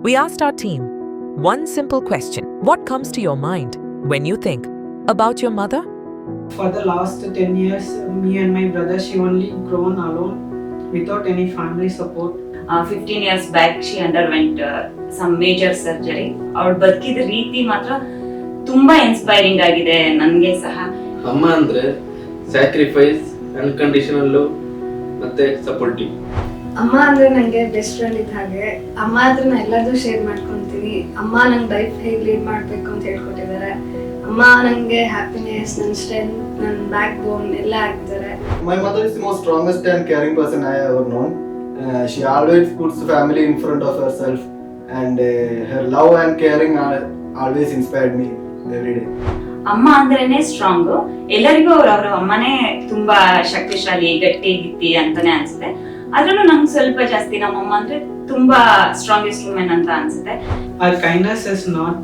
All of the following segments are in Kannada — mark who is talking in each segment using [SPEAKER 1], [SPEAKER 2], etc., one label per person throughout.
[SPEAKER 1] We asked our team one simple question. What comes to your mind when you think about your mother?
[SPEAKER 2] For the last 10 years, me and my brother, she only grown alone without any family support.
[SPEAKER 3] 15 years back she underwent some major surgery. ಅವಳು ಬದುಕಿದ ರೀತಿ ಮಾತ್ರ ತುಂಬಾ ಇನ್ಸ್ಪೈರಿಂಗ್ ಆಗಿದೆ ನನಗೆ ಸಹ.
[SPEAKER 4] ಅಮ್ಮ ಅಂದ್ರೆ ಸ್ಯಾಕ್ರಿಫೈಸ್, ಅನ್ಕಂಡೀಷನಲ್ ಮತ್ತೆ ಸಪೋರ್ಟಿವ್.
[SPEAKER 5] ಅಮ್ಮ ಅಂದ್ರೆ ನಂಗೆ ಬೆಸ್ಟ್ ಫ್ರೆಂಡ್ ಇದ್ದ ಹಾಗೆ. ಅಮ್ಮ ಹತ್ರ ನಾನು ಎಲ್ಲದೂ ಶೇರ್ ಮಾಡ್ಕೊಂತೀನಿ. ಅಮ್ಮ ನಂಗೆ ಲೈಫ್ ಹೇಗೆ ಲೀಡ್ ಮಾಡಬೇಕು ಅಂತ ಹೇಳ್ಕೊಟ್ಟಿದ್ದಾರೆ. ಅಮ್ಮ ನಂಗೆ ಹ್ಯಾಪಿನೆಸ್, ನನ್ನ ಸ್ಟ್ರೆಂತ್, ನನ್ನ ಬ್ಯಾಕ್ ಬೋನ್ ಎಲ್ಲ ಆಗಿದ್ದಾರೆ.
[SPEAKER 6] My mother is the most strongest and caring person I ever known. She always puts the family in front of herself, and her love and caring always inspired me every day.
[SPEAKER 3] ಅಮ್ಮ ಅಂದ್ರೇನೆ ಸ್ಟ್ರಾಂಗ್. ಎಲ್ಲರಿಗೂ ಅವ್ರ ಅಮ್ಮನೇ ತುಂಬಾ ಶಕ್ತಿಶಾಲಿ, ಗಟ್ಟಿ ಗಿಟ್ಟಿ ಅಂತಾನೆ ಅನ್ಸುತ್ತೆ. ಅದ್ರಲ್ಲೂ ನಂಗೆ ಸ್ವಲ್ಪ ಜಾಸ್ತಿ ನಮ್ಮಮ್ಮ ಅಂದ್ರೆ ತುಂಬಾ ಸ್ಟ್ರಾಂಗೆಸ್ಟ್ ವುಮೆನ್ ಅಂತ ಅನ್ಸುತ್ತೆ.
[SPEAKER 2] Our kindness is not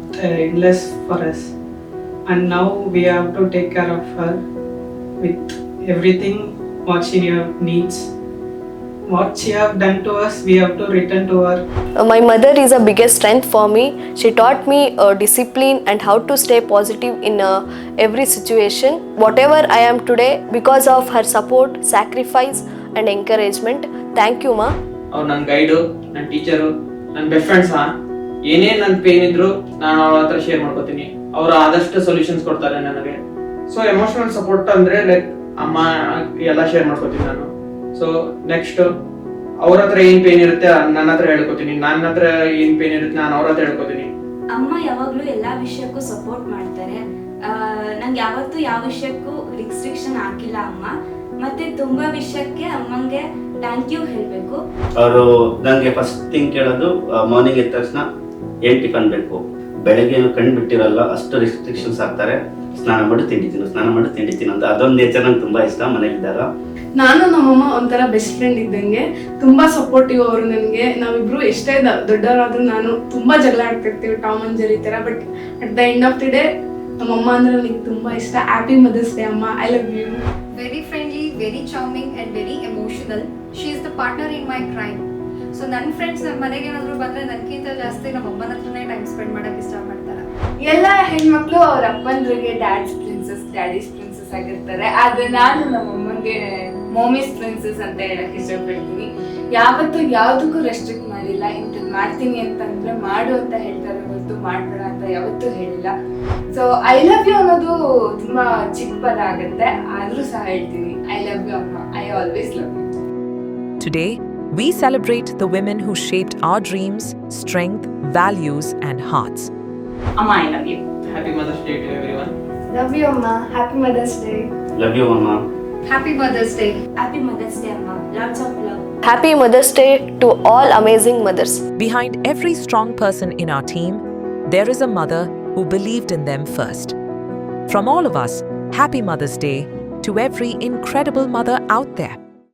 [SPEAKER 2] endless for us, and now we have to take care of her with everything what she needs. What she have done to us, we have to return to her.
[SPEAKER 7] My mother is a biggest strength for me. She taught me discipline and how to stay positive in every situation. Whatever I am today, because of her support, sacrifice and encouragement. Thank you, Ma.
[SPEAKER 4] ಅವ್ರು ನನ್ನ ಗೈಡು, ನನ್ನ ಟೀಚರು, ನನ್ನ ಬೆಸ್ಟ್ ಫ್ರೆಂಡ್ ಸಹ. ಏನೇ ನನ್ನ ಪೇನ್ ಇದ್ರು ನಾನು ಅವ್ರ ಹತ್ರ ಶೇರ್ ಮಾಡ್ಕೋತೀನಿ. ಅವರು ಆದಷ್ಟು ಸೊಲ್ಯೂಷನ್ಸ್ ಕೊಡ್ತಾರೆ ನನಗೆ. ಸೊ ಎಮೋಷನಲ್ ಸಪೋರ್ಟ್ ಅಂದ್ರೆ ಲೈಕ್ ಅಮ್ಮ ಎಲ್ಲ ಶೇರ್ ಮಾಡ್ಕೋತೀನಿ ನಾನು. ಸೊ ನೆಕ್ಸ್ಟ್ ಅವ್ರ ಹತ್ರ ಏನ್ ಪೇನ್ ಇರುತ್ತೆ ನನ್ನ ಹತ್ರ ಹೇಳ್ಕೊತೀನಿ, ನನ್ನ ಹತ್ರ ಏನ್ ಪೇನ್ ಇರುತ್ತೆ ನಾನು ಅವ್ರ ಹತ್ರ ಹೇಳ್ಕೊತೀನಿ.
[SPEAKER 8] ಅಮ್ಮ ಯಾವಾಗ್ಲೂ ಎಲ್ಲಾ ವಿಷಯಕ್ಕೂ ಸಪೋರ್ಟ್ ಮಾಡ್ತಾರೆ. ನಂಗೆ ಯಾವತ್ತೂ ಯಾವ ವಿಷಯಕ್ಕೂ ರಿಸ್ಟ್ರಿಕ್ಷನ್ ಹಾಕಿಲ್ಲ ಅಮ್ಮ. ಮತ್ತೆ ತುಂಬಾ ವಿಷಯಕ್ಕೆ ಅಮ್ಮಂಗೆ ಥ್ಯಾಂಕ್ ಯು ಹೇಳ್ಬೇಕು.
[SPEAKER 9] ಅವರು ನಂಗೆ ಫಸ್ಟ್ ಥಿಂಗ್ ಕೇಳೋದು ಮಾರ್ನಿಂಗ್ ಎದ್ದ ತಕ್ಷಣ ಏನ್ ಟಿಫನ್ ಬೇಕು, ಬೆಳಗ್ಗೆ ಕಣ್ಣು ಬಿಟ್ಟಿರಲ್ಲ ಅಷ್ಟು ರಿಸ್ಟ್ರಿಕ್ಷನ್ಸ್ ಹಾಕ್ತಾರೆ. ಸ್ನಾನ ಮಾಡಿ ತಿಂಡಿತೀನಿ ಅಂತ. ಅದೊಂದು ನೇಚರ್ ನಂಗೆ ತುಂಬಾ ಇಷ್ಟ ಮನೇಲಿದ್ದಾಗ.
[SPEAKER 10] ನಾನು ನಮ್ಮಮ್ಮ ಒಂಥರ ಬೆಸ್ಟ್ ಫ್ರೆಂಡ್ ಇದ್ದಂಗೆ, ತುಂಬಾ ಸಪೋರ್ಟಿವ್ ಅವರು ನನಗೆ. ನಾವಿಬ್ರು ಎಷ್ಟೇ ದೊಡ್ಡವರಾದ್ರೂ ನಾನು ತುಂಬಾ ಜಗಳ ಆಡ್ತಿರ್ತೀವಿ, ಟಾಮ್ ಅಂಡ್ ಜೆರಿ ತರ. But at the end of the day ನಮ್ಮಮ್ಮ ಅಂದ್ರೆ ನನಗೆ ತುಂಬಾ ಇಷ್ಟ. ಹ್ಯಾಪಿ ಮದರ್ಸ್ ಡೇ ಅಮ್ಮ, I love you.
[SPEAKER 11] Very friendly, very charming and very emotional. She is the partner in my crime. So ನನ್ನ ಫ್ರೆಂಡ್ಸ್ ನಮ್ಮ ಮನೆಗೆ ಏನಾದ್ರು ಬಂದ್ರೆ ನನಗಿಂತ ಜಾಸ್ತಿ ನಮ್ಮ ಅಮ್ಮನ ಹತ್ರನೇ ಟೈಮ್ ಸ್ಪೆಂಡ್ ಮಾಡಕ್ಕೆ ಇಷ್ಟಪಡ್ತಾರೆ.
[SPEAKER 5] ಎಲ್ಲ ಹೆಣ್ಮಕ್ಳು ಅವ್ರ ಅಪ್ಪಂದ್ರಿಗೆ ಡ್ಯಾಡ್ಸ್ ಪ್ರಿನ್ಸಸ್ ಆಗಿರ್ತಾರೆ. ಆದ್ರೆ ನಾನು ನಮ್ಮ ಅಮ್ಮಂಗೆ ಮೋಮಿಸ್ ಪ್ರಿನ್ಸಸ್ ಅಂತ ಹೇಳಕ್ ಇಷ್ಟಪಡ್ತೀನಿ. ಯಾವತ್ತೂ ಯಾವ್ದಕ್ಕೂ ರೆಸ್ಟ್ರಿಕ್ಟ್ ಮಾಡಿಲ್ಲ. ಇಂಥದ್ದು ಮಾಡ್ತೀನಿ ಅಂತಂದ್ರೆ ಮಾಡು ಅಂತ ಹೇಳ್ತಾರೆ ಹೊರತು ಮಾಡ್ಬೇಡ ಅಂತ ಯಾವತ್ತೂ ಹೇಳಿಲ್ಲ. ಸೊ ಐ ಲವ್ ಯು ಅನ್ನೋದು ತುಂಬಾ ಚಿಕ್ಕ ಪದ ಆಗುತ್ತೆ, ಆದ್ರೂ ಸಹ ಹೇಳ್ತೀನಿ ಐ ಲವ್ ಯು ಅಮ್ಮ, I always love you.
[SPEAKER 1] Today, we celebrate the women who shaped our dreams, strength, values, and hearts.
[SPEAKER 3] ಅಮ್ಮ, I love you.
[SPEAKER 4] Happy mother's day to everyone.
[SPEAKER 5] Love you ಅಮ್ಮ, happy mother's day.
[SPEAKER 9] Love you ಅಮ್ಮ.
[SPEAKER 11] Happy Mother's Day.
[SPEAKER 8] Happy mother's day ಅಮ್ಮ. Lots of love.
[SPEAKER 7] Happy Mother's Day to all amazing mothers.
[SPEAKER 1] Behind every strong person in our team, there is a mother who believed in them first. From all of us, happy Mother's Day to every incredible mother out there.